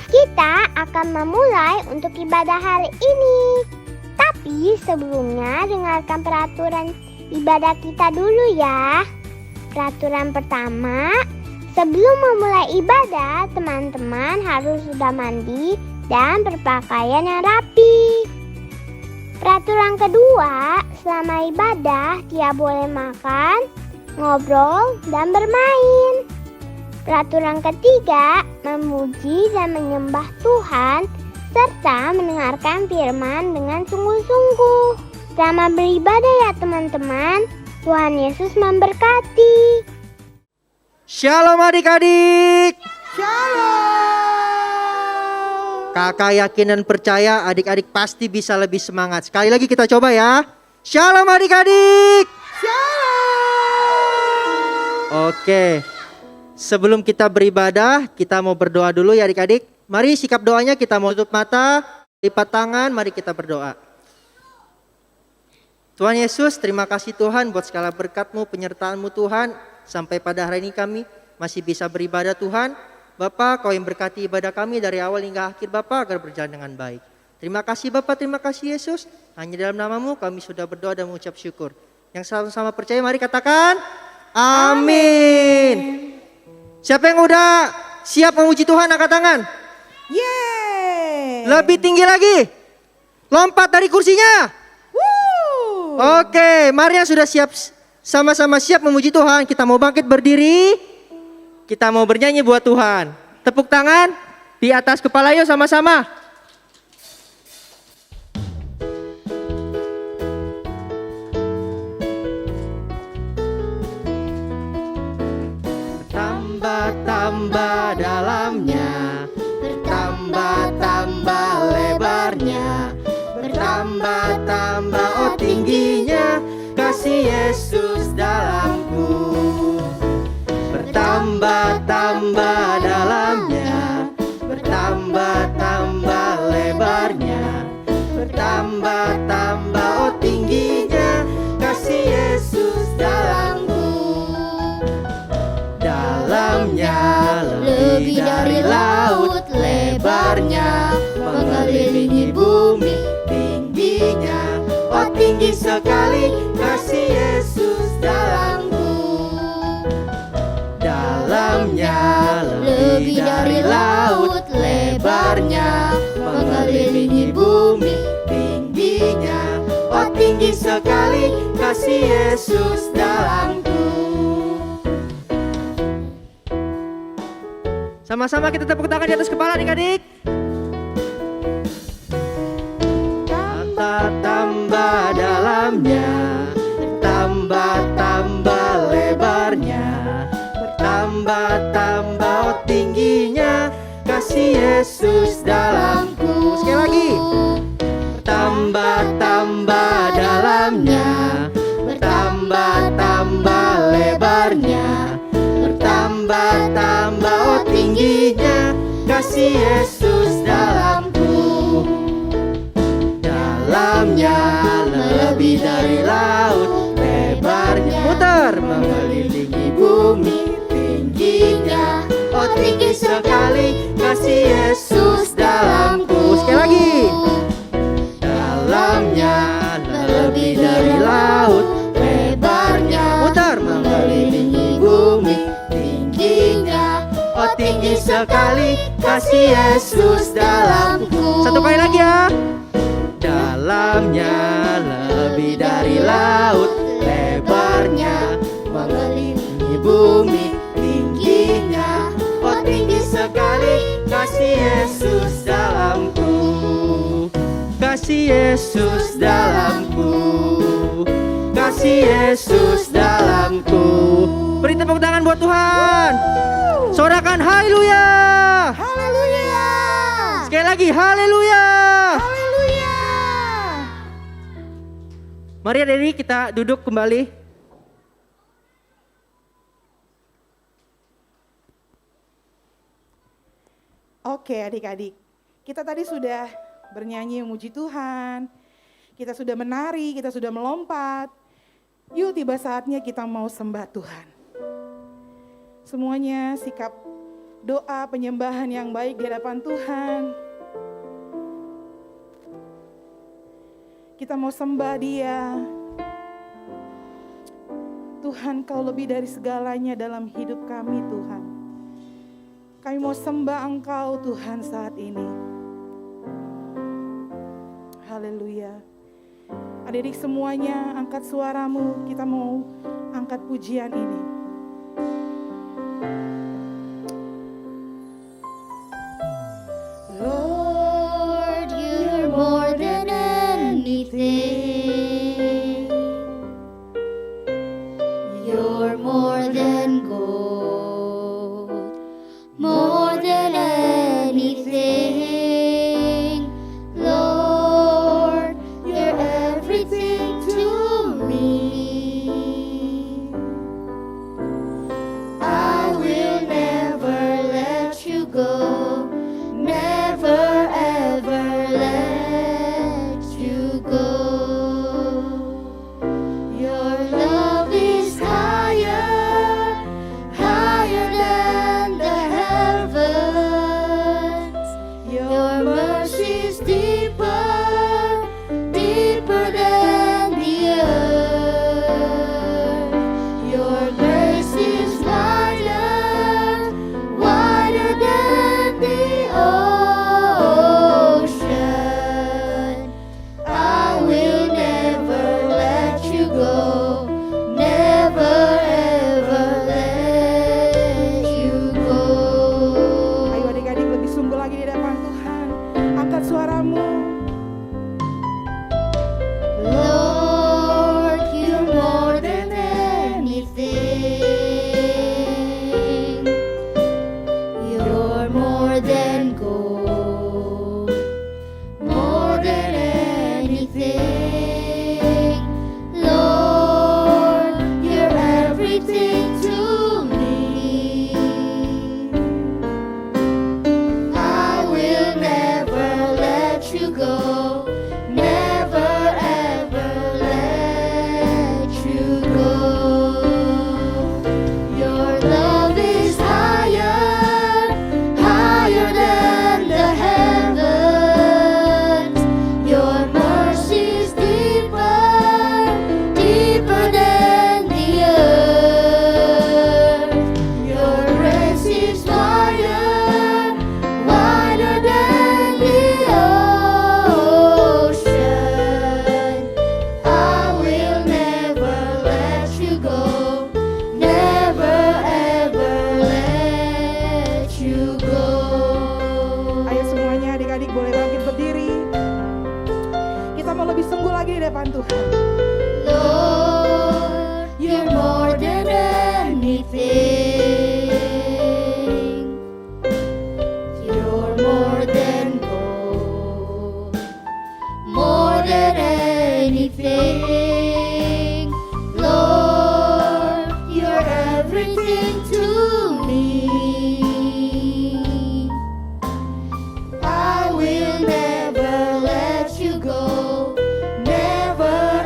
kita akan memulai untuk ibadah hari ini. Tapi sebelumnya dengarkan peraturan ibadah kita dulu ya. Peraturan pertama, sebelum memulai ibadah, teman-teman harus sudah mandi dan berpakaian yang rapi. Peraturan kedua, selama ibadah tidak boleh makan, ngobrol, dan bermain. Peraturan ketiga, memuji dan menyembah Tuhan serta mendengarkan firman dengan sungguh-sungguh. Selamat beribadah ya teman-teman. Tuhan Yesus memberkati. Shalom adik-adik. Shalom. Kakak yakin dan percaya adik-adik pasti bisa lebih semangat. Sekali lagi kita coba ya. Shalom adik-adik. Shalom. Oke. Sebelum kita beribadah, kita mau berdoa dulu ya adik-adik. Mari sikap doanya, kita mau tutup mata, lipat tangan, mari kita berdoa. Tuhan Yesus, terima kasih Tuhan buat segala berkat-Mu, penyertaan-Mu Tuhan. Sampai pada hari ini kami masih bisa beribadah Tuhan. Bapa, Kau yang berkati ibadah kami dari awal hingga akhir Bapa agar berjalan dengan baik. Terima kasih Bapa, terima kasih Yesus. Hanya dalam nama-Mu kami sudah berdoa dan mengucap syukur. Yang sama-sama percaya mari katakan amin. Siapa yang udah siap memuji Tuhan angkat tangan? Yeay. Lebih tinggi lagi. Lompat dari kursinya. Woo. Oke, mari yang sudah siap, sama-sama siap memuji Tuhan. Kita mau bangkit berdiri. Kita mau bernyanyi buat Tuhan. Tepuk tangan di atas kepala yuk sama-sama. Bertambah-tambah dalamnya, bertambah-tambah lebarnya, bertambah-tambah oh tingginya kasih Yesus dalamku. Bertambah-tambah dalamnya, bertambah-tambah lebarnya, bertambah-tambah oh tingginya kasih Yesus dalamku. Dalamnya lebih dari laut, lebarnya mengelilingi bumi, tingginya oh tinggi sekali kasih Yesus dalamku. Dalamnya lebih dari laut, lebarnya mengelilingi bumi, tingginya oh tinggi sekali kasih Yesus dalamku. Sama-sama kita tepuk tangan di atas kepala adik-adik. Tambah dalamnya, tambah-tambah lebarnya, bertambah-tambah oh tingginya kasih Yesus dalamku. Sekali lagi. Bertambah-tambah dalamnya, bertambah-tambah lebarnya, bertambah-tambah oh tingginya kasih Yesus dalamku. Dalamnya lebih dari laut, lebarnya muter mengelilingi bumi, tingginya oh tinggi sekali kasih Yesus dalamku. Sekali lagi. Dalamnya lebih dari laut, lebarnya muter mengelilingi bumi, tingginya oh tinggi sekali kasih Yesus dalamku. Satu kali lagi ya. Dalamnya lebih dari laut, lebarnya mengelilingi bumi, tingginya oh tinggi sekali kasih Yesus dalamku. Kasih Yesus dalamku, kasih Yesus dalamku. Beri tepuk tangan buat Tuhan. Sorakan haleluya. Haleluya. Sekali lagi haleluya. Haleluya. Mari adik-adik kita duduk kembali. Oke adik-adik, kita tadi sudah bernyanyi memuji Tuhan, kita sudah menari, kita sudah melompat. Yuk tiba saatnya kita mau sembah Tuhan. Semuanya sikap doa penyembahan yang baik di hadapan Tuhan. Kita mau sembah Dia. Tuhan, Kau lebih dari segalanya dalam hidup kami, Tuhan. Kami mau sembah Engkau, Tuhan, saat ini. Haleluya. Adik-adik semuanya, angkat suaramu. Kita mau angkat pujian ini. Lord, you're more than anything. You're more than gold, more than anything. Lord, you're everything to me. I will never let you go. Never ever let you go. Your love is higher, higher than the heavens. Your mercy is deeper, deeper than the earth. Your grace is wider, wider than the ocean. I will never let you go, never ever let you go. Ayo adik-adik lebih sungguh lagi di hadapan Tuhan. Angkat suaramu. Lord, you're more than anything. You're more than gold, more than anything. Lord, you're everything to me. I will never let you go, never ever let you go. Your love is higher, higher than the heavens. Your mercy is deeper, deeper than the earth. Your grace is wider, wider than the ocean. I will never let you go, never ever let you go. Ayo semuanya adik-adik boleh bangkit berdiri. Kita mau lebih sungguh lagi di depan Tuhan. Lord, you're more than anything. You're more than gold, more than anything. Lord, you're everything to me. I will never let you go, never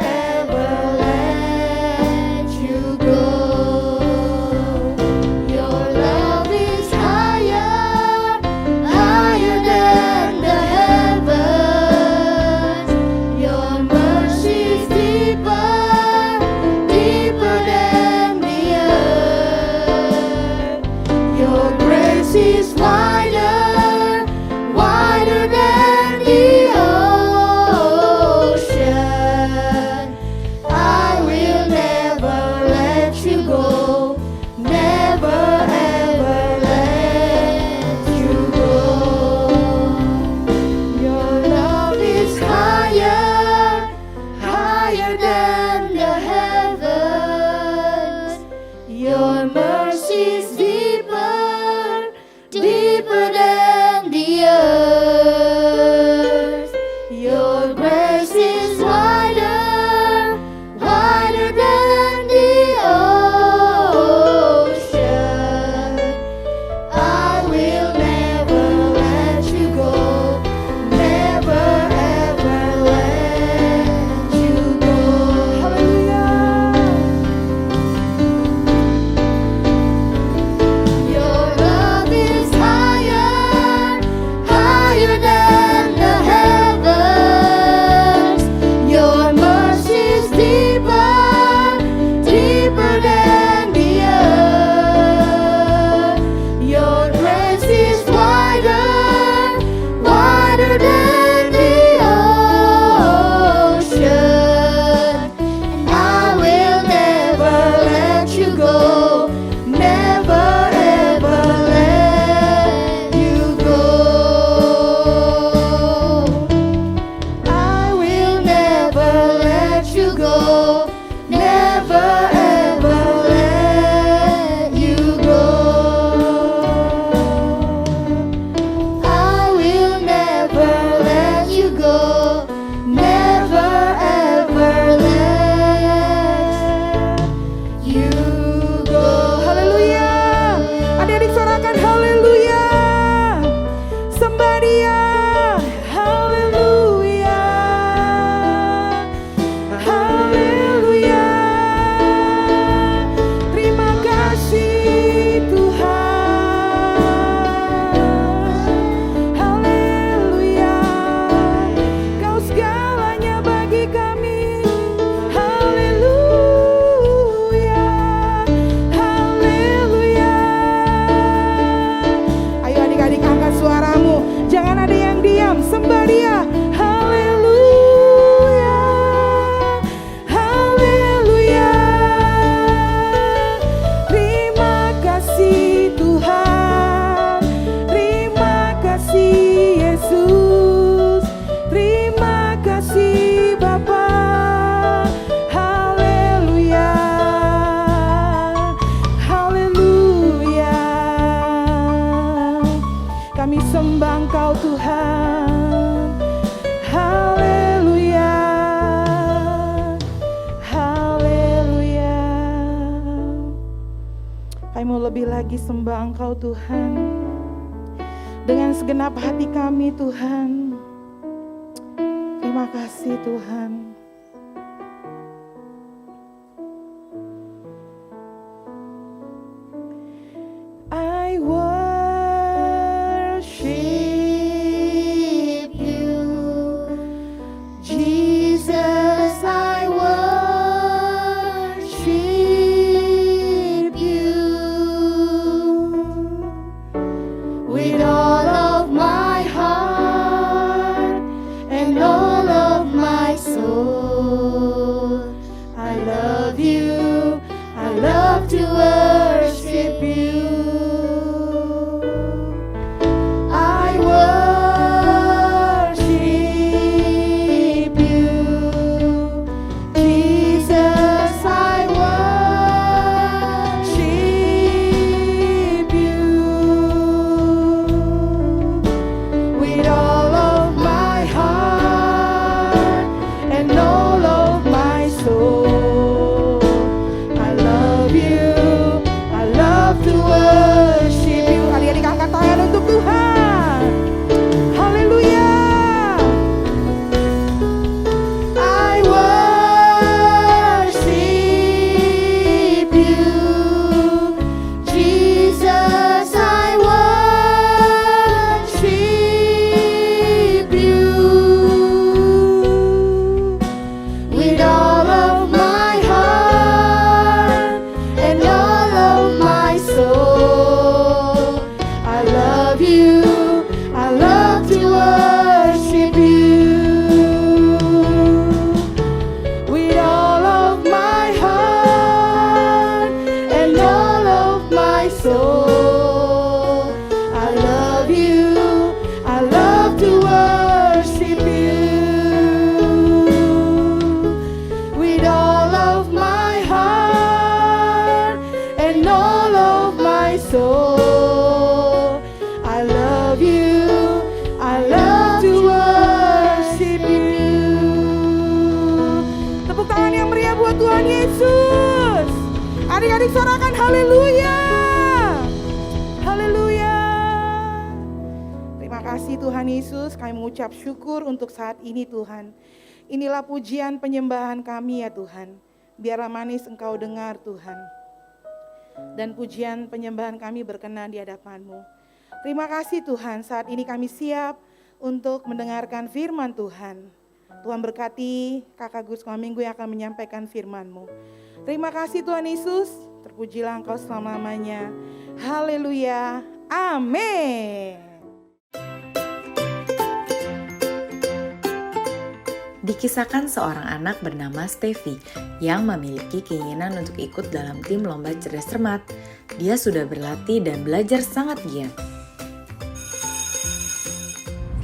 Kami sembah Engkau Tuhan. Haleluya, haleluya. Kami mau lebih lagi sembah Engkau Tuhan dengan segenap hati kami Tuhan. Terima kasih Tuhan. I worship You, Jesus, I worship You with all of my heart and all of my soul. I love You, I love to worship You. I worship You, Jesus, I worship You with all of my heart and all of my soul. I love You, I love to worship You. Adik-adik angkat tangan untuk Tuhan. Haleluya. I worship You, Jesus, I worship You with all of my heart and all of my soul. I love You, I love to worship You with all of my heart and all of my soul. I love You, I love to worship You with all of my heart and all of my soul. I love You, I love to worship You. Tepuk tangan yang meriah buat Tuhan Yesus. Adik-adik sorakan haleluya. Haleluya. Terima kasih Tuhan Yesus, kami mengucap syukur untuk saat ini Tuhan. Inilah pujian penyembahan kami ya Tuhan. Biarlah manis Engkau dengar Tuhan. Dan pujian penyembahan kami berkenan di hadapan-Mu. Terima kasih Tuhan, saat ini kami siap untuk mendengarkan firman Tuhan. Tuhan berkati Kakak Gus Minggu yang akan menyampaikan firman-Mu. Terima kasih Tuhan Yesus, terpujilah Engkau selama-lamanya. Haleluya, amin. Dikisahkan seorang anak bernama Steffi yang memiliki keinginan untuk ikut dalam tim lomba cerdas cermat. Dia sudah berlatih dan belajar sangat giat.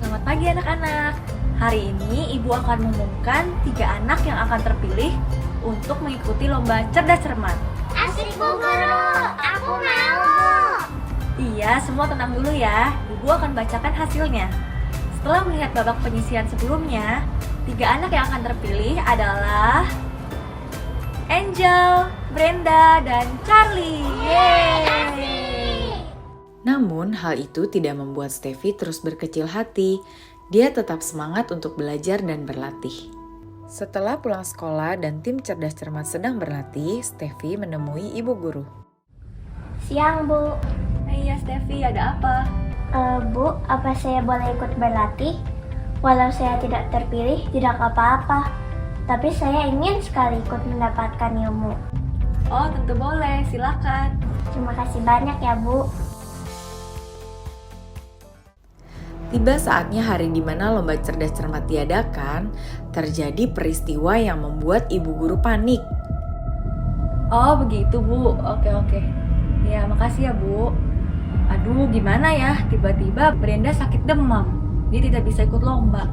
Selamat pagi anak-anak. Hari ini ibu akan mengumumkan 3 anak yang akan terpilih untuk mengikuti lomba cerdas cermat. Asik Bu Guru, aku mau. Iya, semua tenang dulu ya. Ibu akan bacakan hasilnya. Setelah melihat babak penyisian sebelumnya, 3 anak yang akan terpilih adalah Angel, Brenda, dan Charlie. Yeay! Namun hal itu tidak membuat Steffi terus berkecil hati. Dia tetap semangat untuk belajar dan berlatih. Setelah pulang sekolah dan tim cerdas cermat sedang berlatih, Steffi menemui ibu guru. Siang Bu. Iya Steffi, ada apa? Bu, apa saya boleh ikut berlatih? Walau saya tidak terpilih, tidak apa-apa. Tapi saya ingin sekali ikut mendapatkan ilmu. Oh, tentu boleh, silakan. Terima kasih banyak ya Bu. Tiba saatnya hari di mana lomba cerdas cermat diadakan, terjadi peristiwa yang membuat ibu guru panik. Oh, begitu Bu. Oke. Ya, makasih ya Bu. Aduh, gimana ya? Tiba-tiba Brenda sakit demam. Dia tidak bisa ikut lomba.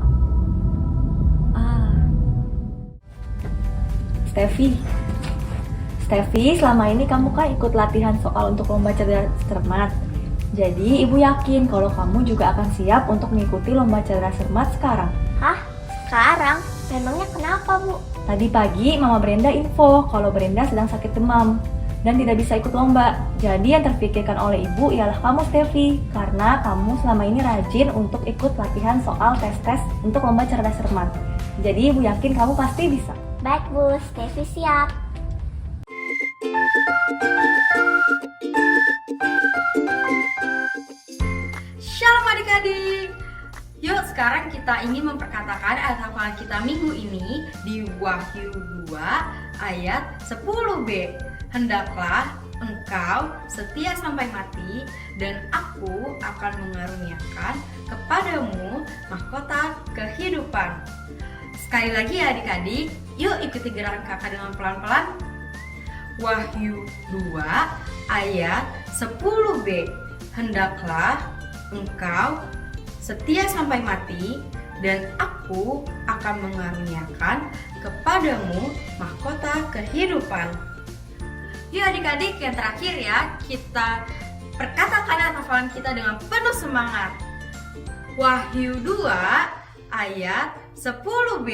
Steffi, selama ini kamu kan ikut latihan soal untuk lomba cerdas cermat. Jadi ibu yakin kalau kamu juga akan siap untuk mengikuti lomba cerdas cermat sekarang. Hah? Sekarang? Memangnya kenapa, Bu? Tadi pagi Mama Brenda info kalau Brenda sedang sakit demam dan tidak bisa ikut lomba. Jadi yang terpikirkan oleh ibu ialah kamu, Stevi, karena kamu selama ini rajin untuk ikut latihan soal tes-tes untuk lomba cerdas cermat. Jadi ibu yakin kamu pasti bisa. Baik, Bu. Stevi siap. Shalom adik-adik. Yuk sekarang kita ingin memperkatakan ayat hafalan kita minggu ini di Wahyu 2 ayat 10b. Hendaklah engkau setia sampai mati dan aku akan mengaruniakan kepadamu mahkota kehidupan. Sekali lagi ya adik-adik, yuk ikuti gerakan kakak dengan pelan-pelan. Wahyu 2 ayat 10b. Hendaklah engkau setia sampai mati dan aku akan mengaruniakan kepadamu mahkota kehidupan. Yuk adik-adik, yang terakhir ya, kita perkatakan ayat hafalan kita dengan penuh semangat. Wahyu 2 ayat 10b.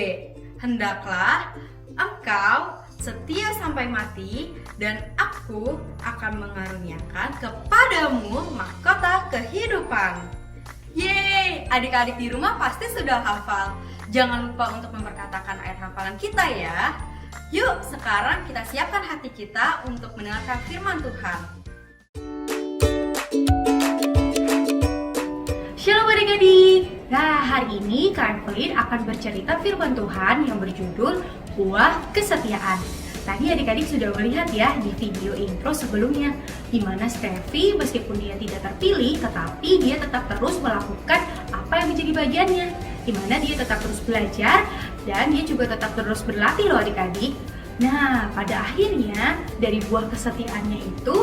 Hendaklah engkau setia sampai mati dan aku akan mengaruniakan kepadamu mahkota kehidupan. Yeay, adik-adik di rumah pasti sudah hafal. Jangan lupa untuk memperkatakan ayat hafalan kita ya. Yuk, sekarang kita siapkan hati kita untuk mendengarkan firman Tuhan. Shalom adik-adik. Nah, hari ini Kak Evelyn akan bercerita firman Tuhan yang berjudul Buah Kesetiaan. Tadi adik-adik sudah melihat ya di video intro sebelumnya, di mana Stevi meskipun dia tidak terpilih, tetapi dia tetap terus melakukan apa yang menjadi bagiannya, di mana dia tetap terus belajar dan dia juga tetap terus berlatih loh adik-adik. Nah, pada akhirnya dari buah kesetiaannya itu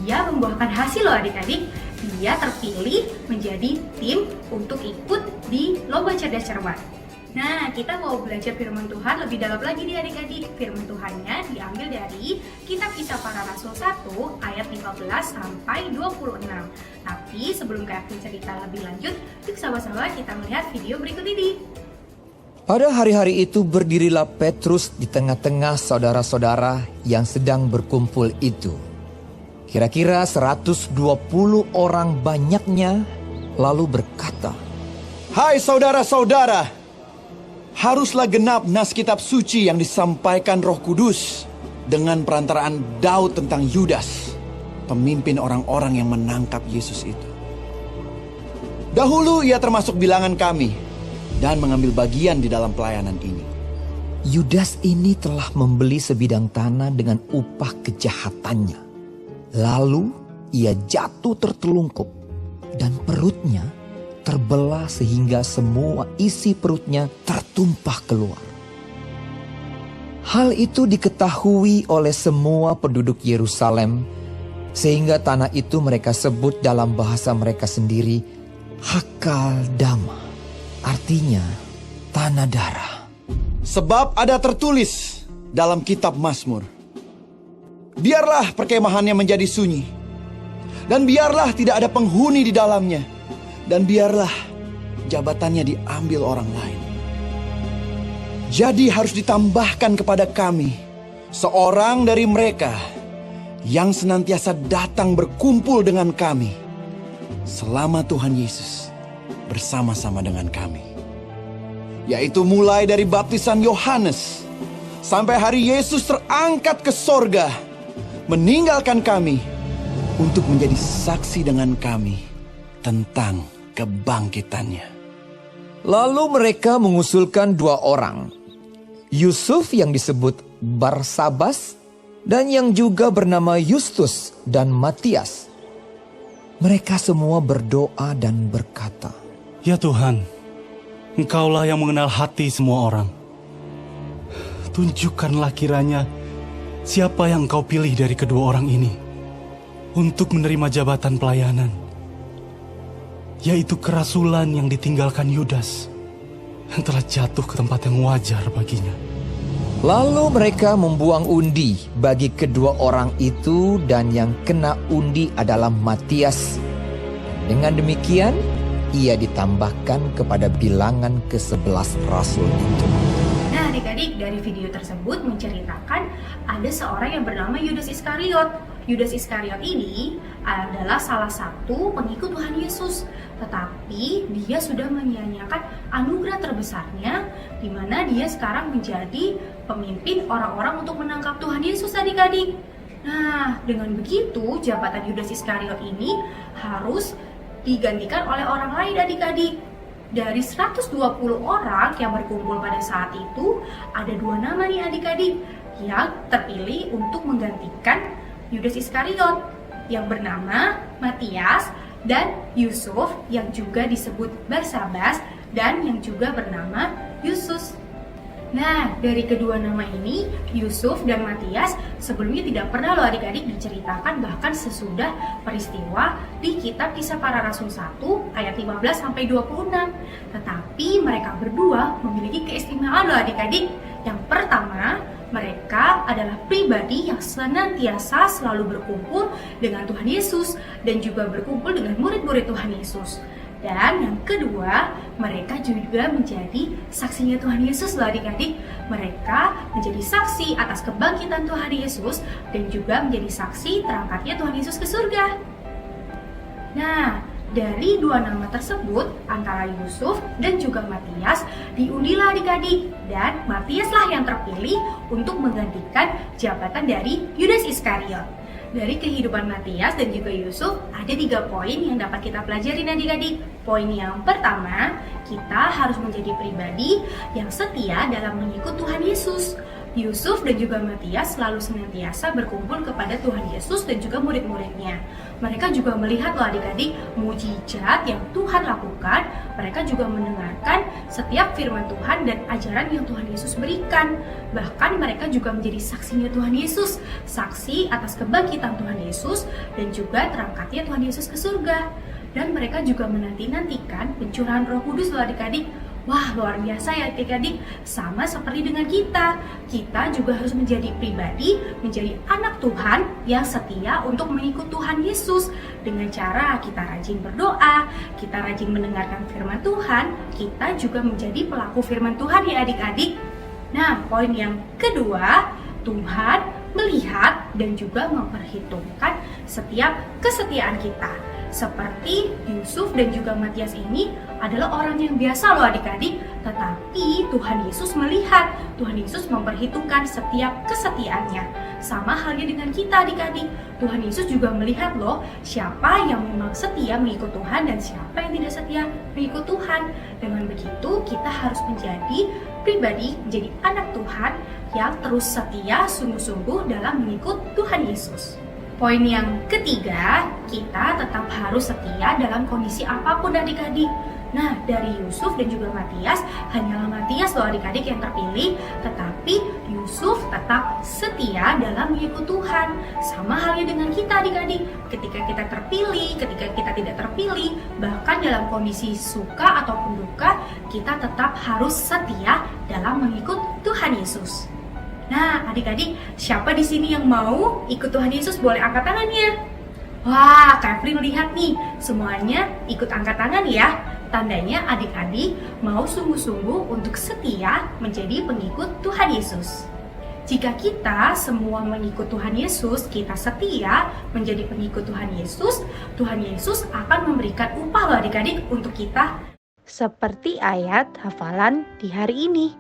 dia membuahkan hasil loh adik-adik. Dia terpilih menjadi tim untuk ikut di lomba cerdas cermat. Nah, kita mau belajar firman Tuhan lebih dalam lagi nih adik-adik. Firman Tuhannya diambil dari Kitab Kisah Para Rasul 1 ayat 15 sampai 26. Tapi sebelum Kak Evelyn cerita lebih lanjut, yuk sama-sama kita melihat video berikut ini. Pada hari-hari itu berdirilah Petrus di tengah-tengah saudara-saudara yang sedang berkumpul itu. Kira-kira 120 orang banyaknya, lalu berkata, "Hai saudara-saudara, haruslah genap nas kitab suci yang disampaikan Roh Kudus dengan perantaraan Daud tentang Yudas, pemimpin orang-orang yang menangkap Yesus itu. Dahulu ia termasuk bilangan kami dan mengambil bagian di dalam pelayanan ini. Yudas ini telah membeli sebidang tanah dengan upah kejahatannya. Lalu ia jatuh tertelungkup dan perutnya terbelah sehingga semua isi perutnya tertumpah keluar. Hal itu diketahui oleh semua penduduk Yerusalem, sehingga tanah itu mereka sebut dalam bahasa mereka sendiri Hakaldama, artinya tanah darah. Sebab ada tertulis dalam kitab Mazmur, biarlah perkemahannya menjadi sunyi, dan biarlah tidak ada penghuni di dalamnya, dan biarlah jabatannya diambil orang lain. Jadi harus ditambahkan kepada kami seorang dari mereka yang senantiasa datang berkumpul dengan kami selama Tuhan Yesus bersama-sama dengan kami. Yaitu mulai dari baptisan Yohanes sampai hari Yesus terangkat ke sorga, meninggalkan kami untuk menjadi saksi dengan kami tentang kebangkitannya." Lalu mereka mengusulkan 2 orang, Yusuf yang disebut Barsabas dan yang juga bernama Justus dan Matias. Mereka semua berdoa dan berkata, "Ya Tuhan, Engkaulah yang mengenal hati semua orang. Tunjukkanlah kiranya siapa yang Engkau pilih dari kedua orang ini untuk menerima jabatan pelayanan, yaitu kerasulan yang ditinggalkan Yudas, yang telah jatuh ke tempat yang wajar baginya." Lalu mereka membuang undi bagi kedua orang itu, dan yang kena undi adalah Matias. Dengan demikian, ia ditambahkan kepada bilangan ke-11 rasul itu. Nah, adik-adik, dari video tersebut menceritakan ada seorang yang bernama Yudas Iskariot. Yudas Iskariot ini adalah salah satu pengikut Tuhan Yesus, tetapi dia sudah menyia-nyiakan anugerah terbesarnya, di mana dia sekarang menjadi pemimpin orang-orang untuk menangkap Tuhan Yesus, adik-adik. Nah, dengan begitu jabatan Yudas Iskariot ini harus digantikan oleh orang lain, adik-adik. Dari 120 orang yang berkumpul pada saat itu, ada 2 nama nih adik-adik yang terpilih untuk menggantikan Yudas Iskariot, yang bernama Matias dan Yusuf, yang juga disebut Barsabas, dan yang juga bernama Yusus. Nah, dari kedua nama ini, Yusuf dan Matias, sebelumnya tidak pernah loh adik-adik diceritakan bahkan sesudah peristiwa di kitab Kisah Para Rasul 1 ayat 15-26. Tetapi mereka berdua memiliki keistimewaan loh adik-adik. Yang pertama, mereka adalah pribadi yang senantiasa selalu berkumpul dengan Tuhan Yesus dan juga berkumpul dengan murid-murid Tuhan Yesus. Dan yang kedua, mereka juga menjadi saksinya Tuhan Yesus loh adik-adik. Mereka menjadi saksi atas kebangkitan Tuhan Yesus dan juga menjadi saksi terangkatnya Tuhan Yesus ke surga. Nah, dari 2 nama tersebut, antara Yusuf dan juga Matias, diundilah adik-adik. Dan Matiaslah yang terpilih untuk menggantikan jabatan dari Yudas Iskariot. Dari kehidupan Matias dan juga Yusuf, ada 3 poin yang dapat kita pelajari adik-adik. Poin yang pertama, kita harus menjadi pribadi yang setia dalam mengikut Tuhan Yesus. Yusuf dan juga Matias selalu senantiasa berkumpul kepada Tuhan Yesus dan juga murid-muridnya. Mereka juga melihat loh adik-adik mujizat yang Tuhan lakukan. Mereka juga mendengarkan setiap firman Tuhan dan ajaran yang Tuhan Yesus berikan. Bahkan mereka juga menjadi saksinya Tuhan Yesus, saksi atas kebangkitan Tuhan Yesus dan juga terangkatnya Tuhan Yesus ke surga. Dan mereka juga menanti-nantikan pencurahan Roh Kudus loh adik-adik. Wah, luar biasa ya adik-adik. Sama seperti dengan kita. Kita juga harus menjadi pribadi, menjadi anak Tuhan yang setia untuk mengikut Tuhan Yesus. Dengan cara kita rajin berdoa, kita rajin mendengarkan firman Tuhan, kita juga menjadi pelaku firman Tuhan ya adik-adik. Nah, poin yang kedua, Tuhan melihat dan juga memperhitungkan setiap kesetiaan kita. Seperti Yusuf dan juga Matias ini adalah orang yang biasa loh adik-adik, tetapi Tuhan Yesus melihat, Tuhan Yesus memperhitungkan setiap kesetiaannya. Sama halnya dengan kita adik-adik, Tuhan Yesus juga melihat loh siapa yang memang setia mengikut Tuhan dan siapa yang tidak setia mengikut Tuhan. Dengan begitu kita harus menjadi pribadi, menjadi anak Tuhan yang terus setia sungguh-sungguh dalam mengikut Tuhan Yesus. Poin yang ketiga, kita tetap harus setia dalam kondisi apapun adik-adik. Nah, dari Yusuf dan juga Matias, hanyalah Matias loh adik-adik yang terpilih, tetapi Yusuf tetap setia dalam mengikut Tuhan. Sama halnya dengan kita adik-adik, ketika kita terpilih, ketika kita tidak terpilih, bahkan dalam kondisi suka ataupun duka, kita tetap harus setia dalam mengikut Tuhan Yesus. Nah, adik-adik, siapa di sini yang mau ikut Tuhan Yesus? Boleh angkat tangannya. Wah, Kevin lihat nih, semuanya ikut angkat tangan ya. Tandanya adik-adik mau sungguh-sungguh untuk setia menjadi pengikut Tuhan Yesus. Jika kita semua mengikut Tuhan Yesus, kita setia menjadi pengikut Tuhan Yesus akan memberikan upah loh adik-adik untuk kita. Seperti ayat hafalan di hari ini,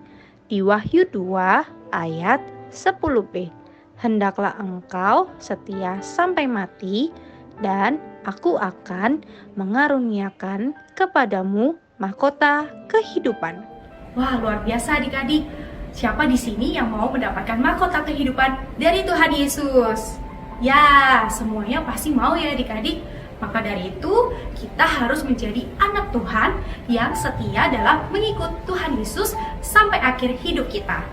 di Wahyu 2 ayat 10b. Hendaklah engkau setia sampai mati, dan aku akan mengaruniakan kepadamu mahkota kehidupan. Wah, luar biasa adik-adik. Siapa di sini yang mau mendapatkan mahkota kehidupan dari Tuhan Yesus? Ya, semuanya pasti mau ya adik-adik. Maka dari itu, kita harus menjadi anak Tuhan yang setia dalam mengikut Tuhan Yesus sampai akhir hidup kita.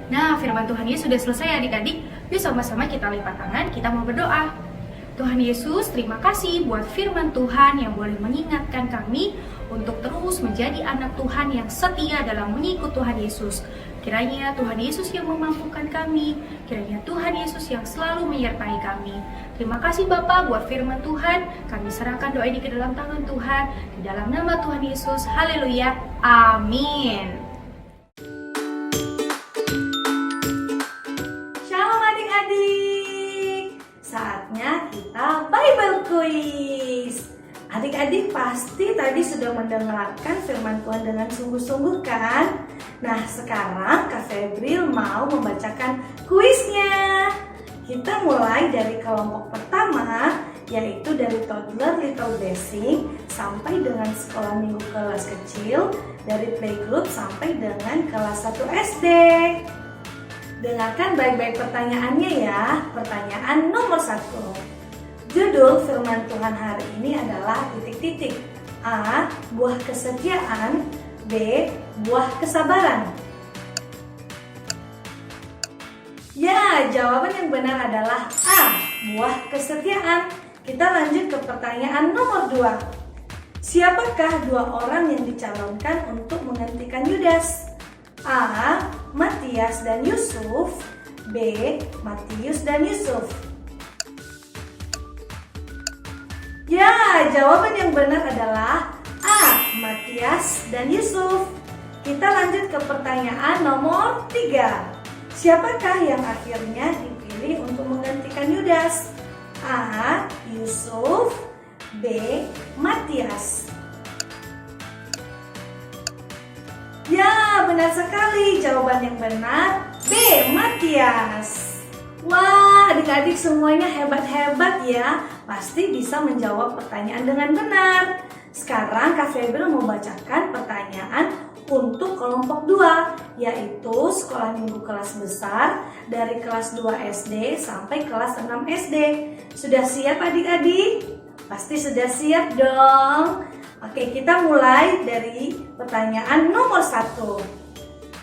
Nah, firman Tuhan Yesus sudah selesai adik-adik. Yuk sama-sama kita lipat tangan, kita mau berdoa. Tuhan Yesus, terima kasih buat firman Tuhan yang boleh mengingatkan kami untuk terus menjadi anak Tuhan yang setia dalam mengikut Tuhan Yesus. Kiranya Tuhan Yesus yang memampukan kami, kiranya Tuhan Yesus yang selalu menyertai kami. Terima kasih Bapa buat firman Tuhan, kami serahkan doa ini ke dalam tangan Tuhan, di dalam nama Tuhan Yesus, haleluya, amin. Shalom adik-adik, saatnya kita Bible Quiz. Adik-adik pasti tadi sudah mendengarkan firman Tuhan dengan sungguh-sungguh kan? Nah sekarang Kak Febril mau membacakan kuisnya. Kita mulai dari kelompok pertama, yaitu dari toddler little blessing sampai dengan sekolah minggu kelas kecil, dari playgroup sampai dengan kelas 1 SD. Dengarkan baik-baik pertanyaannya ya. Pertanyaan nomor 1. Judul firman Tuhan hari ini adalah titik-titik. A. Buah kesetiaan. B. Buah kesabaran. Ya, jawaban yang benar adalah A. Buah kesetiaan. Kita lanjut ke pertanyaan nomor 2. Siapakah dua orang yang dicalonkan untuk menggantikan Yudas? A. Matias dan Yusuf. B. Matius dan Yusuf. Ya, jawaban yang benar adalah A. Matias dan Yusuf. Kita lanjut ke pertanyaan nomor 3. Siapakah yang akhirnya dipilih untuk menggantikan Yudas? A. Yusuf. B. Matias. Ya, benar sekali. Jawaban yang benar B. Matias. Wah, adik-adik semuanya hebat-hebat ya. Pasti bisa menjawab pertanyaan dengan benar. Sekarang Kak Febril mau bacakan pertanyaan untuk kelompok 2, yaitu sekolah minggu kelas besar dari kelas 2 SD sampai kelas 6 SD. Sudah siap adik-adik? Pasti sudah siap dong. Oke, kita mulai dari pertanyaan nomor 1.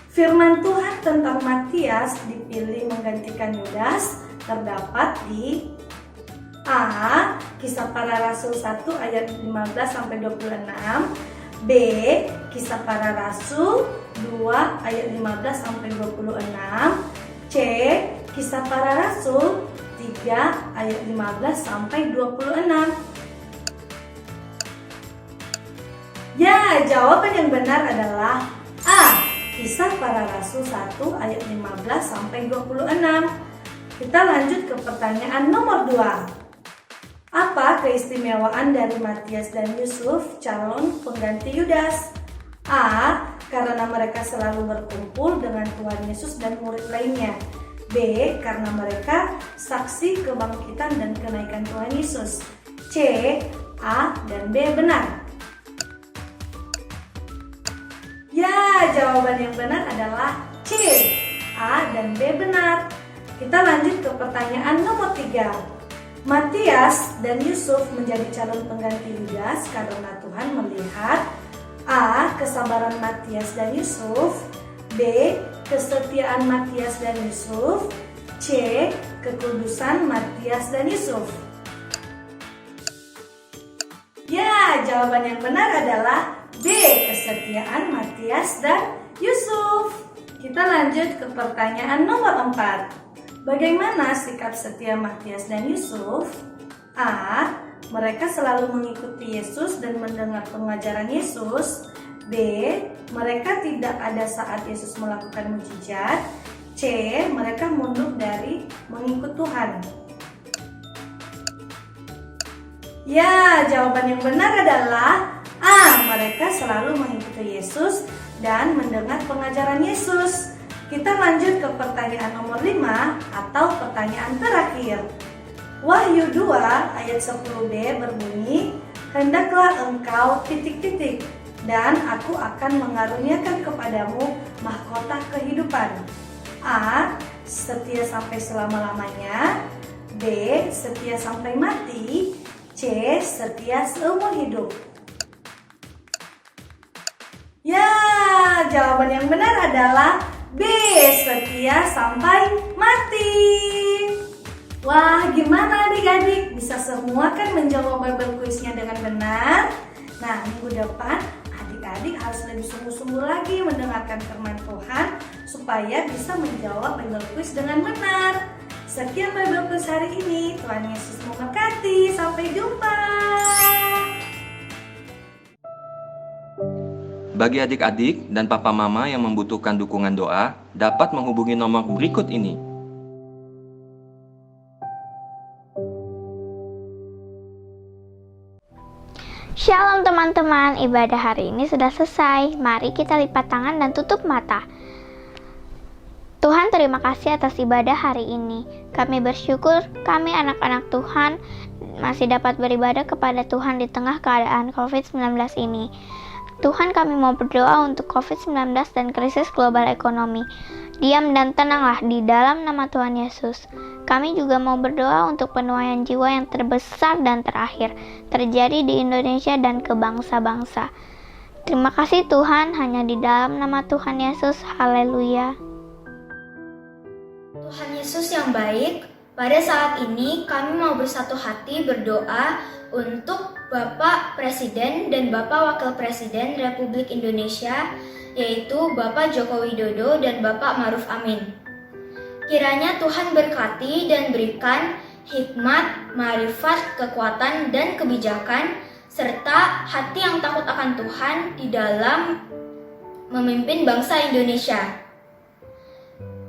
Firman Tuhan tentang Matias dipilih menggantikan Yudas terdapat di A. Kisah Para Rasul 1 ayat 15-26. B. Kisah Para Rasul 2 ayat 15-26. C. Kisah Para Rasul 3 ayat 15-26. Ya, jawaban yang benar adalah A. Kisah Para Rasul 1 ayat 15-26. Kita lanjut ke pertanyaan nomor 2. Apa keistimewaan dari Matias dan Yusuf calon pengganti Yudas? A. Karena mereka selalu berkumpul dengan Tuhan Yesus dan murid lainnya. B. Karena mereka saksi kebangkitan dan kenaikan Tuhan Yesus. C. A dan B benar. Ya, jawaban yang benar adalah C. A dan B benar. Kita lanjut ke pertanyaan nomor 3. Matias dan Yusuf menjadi calon pengganti Yudas karena Tuhan melihat A. Kesabaran Matias dan Yusuf. B. Kesetiaan Matias dan Yusuf. C. Kekudusan Matias dan Yusuf. Ya, jawaban yang benar adalah B. Kesetiaan Matias dan Yusuf. Kita lanjut ke pertanyaan nomor 4. Bagaimana sikap setia Matias dan Yusuf? A. Mereka selalu mengikuti Yesus dan mendengar pengajaran Yesus. B. Mereka tidak ada saat Yesus melakukan mukjizat. C. Mereka mundur dari mengikut Tuhan. Ya, jawaban yang benar adalah A. Mereka selalu mengikuti Yesus dan mendengar pengajaran Yesus. Kita lanjut ke pertanyaan nomor 5 atau pertanyaan terakhir. Wahyu 2 ayat 10b berbunyi, hendaklah engkau ... dan aku akan mengaruniakan kepadamu mahkota kehidupan. A. Setia sampai selama-lamanya. B. Setia sampai mati. C. Setia seumur hidup. Ya, jawaban yang benar adalah B. Setia sampai mati. Wah, gimana adik-adik? Bisa semua kan menjawab Bible Quiz-nya dengan benar? Nah, minggu depan harus lebih sungguh-sungguh lagi mendengarkan firman Tuhan supaya bisa menjawab Bible Quiz dengan benar. Sekian Bible Quiz hari ini. Tuhan Yesus memberkati. Sampai jumpa. Bagi adik-adik dan papa mama yang membutuhkan dukungan doa, dapat menghubungi nomor berikut ini. Shalom teman-teman, ibadah hari ini sudah selesai. Mari kita lipat tangan dan tutup mata. Tuhan, terima kasih atas ibadah hari ini. Kami bersyukur kami anak-anak Tuhan masih dapat beribadah kepada Tuhan di tengah keadaan COVID-19 ini. Tuhan, kami mau berdoa untuk COVID-19 dan krisis global ekonomi. Diam dan tenanglah di dalam nama Tuhan Yesus. Kami juga mau berdoa untuk penuaian jiwa yang terbesar dan terakhir terjadi di Indonesia dan ke bangsa-bangsa. Terima kasih Tuhan, hanya di dalam nama Tuhan Yesus. Haleluya. Tuhan Yesus yang baik, pada saat ini kami mau bersatu hati berdoa untuk Bapak Presiden dan Bapak Wakil Presiden Republik Indonesia, yaitu Bapak Joko Widodo dan Bapak Ma'ruf Amin. Kiranya Tuhan berkati dan berikan hikmat, ma'rifat, kekuatan, dan kebijakan, serta hati yang takut akan Tuhan di dalam memimpin bangsa Indonesia.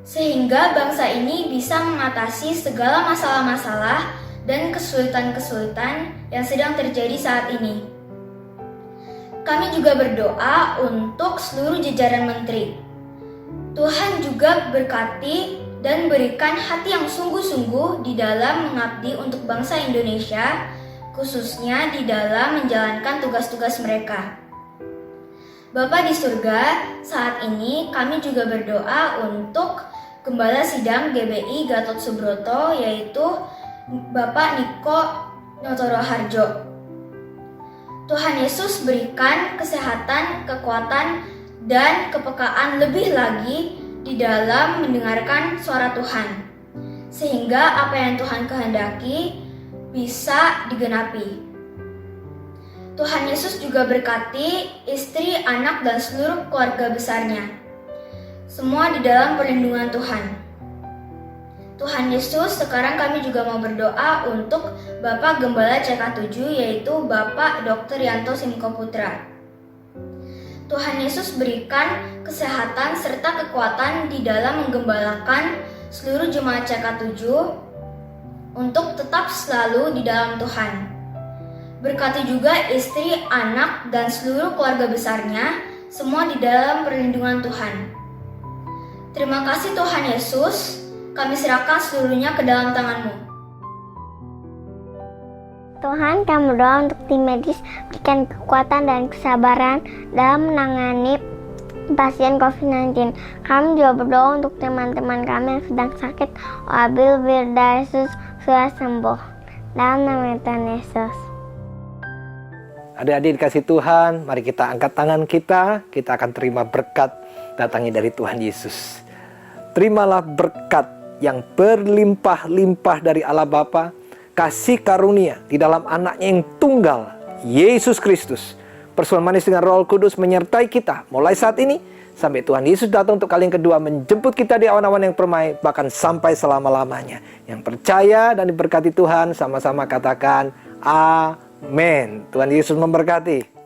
Sehingga bangsa ini bisa mengatasi segala masalah-masalah dan kesulitan-kesulitan yang sedang terjadi saat ini. Kami juga berdoa untuk seluruh jajaran menteri. Tuhan juga berkati dan berikan hati yang sungguh-sungguh di dalam mengabdi untuk bangsa Indonesia, khususnya di dalam menjalankan tugas-tugas mereka. Bapa di surga, saat ini kami juga berdoa untuk Gembala Sidang GBI Gatot Subroto, yaitu Bapak Niko Nyotoro Harjo. Tuhan Yesus berikan kesehatan, kekuatan, dan kepekaan lebih lagi di dalam mendengarkan suara Tuhan, sehingga apa yang Tuhan kehendaki bisa digenapi. Tuhan Yesus juga berkati istri, anak, dan seluruh keluarga besarnya. Semua di dalam perlindungan Tuhan. Tuhan Yesus, sekarang kami juga mau berdoa untuk Bapak Gembala CK7, yaitu Bapak Dr. Yanto Simko Putra. Tuhan Yesus berikan kesehatan serta kekuatan di dalam menggembalakan seluruh jemaat CK7 untuk tetap selalu di dalam Tuhan. Berkati juga istri, anak, dan seluruh keluarga besarnya, semua di dalam perlindungan Tuhan. Terima kasih Tuhan Yesus, kami serahkan seluruhnya ke dalam tangan-Mu. Tuhan, kami berdoa untuk tim medis berikan kekuatan dan kesabaran dalam menangani pasien COVID-19. Kami juga berdoa untuk teman-teman kami yang sedang sakit. Wabil birda Yesus sudah sembuh. Dalam nama Tuhan Yesus. Adik-adik dikasih Tuhan, mari kita angkat tangan kita akan terima berkat datangnya dari Tuhan Yesus. Terimalah berkat yang berlimpah-limpah dari Allah Bapa, kasih karunia di dalam anaknya yang tunggal, Yesus Kristus. Persekutuan manis dengan Roh Kudus menyertai kita mulai saat ini sampai Tuhan Yesus datang untuk kali yang kedua menjemput kita di awan-awan yang permai, bahkan sampai selama-lamanya. Yang percaya dan diberkati Tuhan sama-sama katakan amin. Tuhan Yesus memberkati.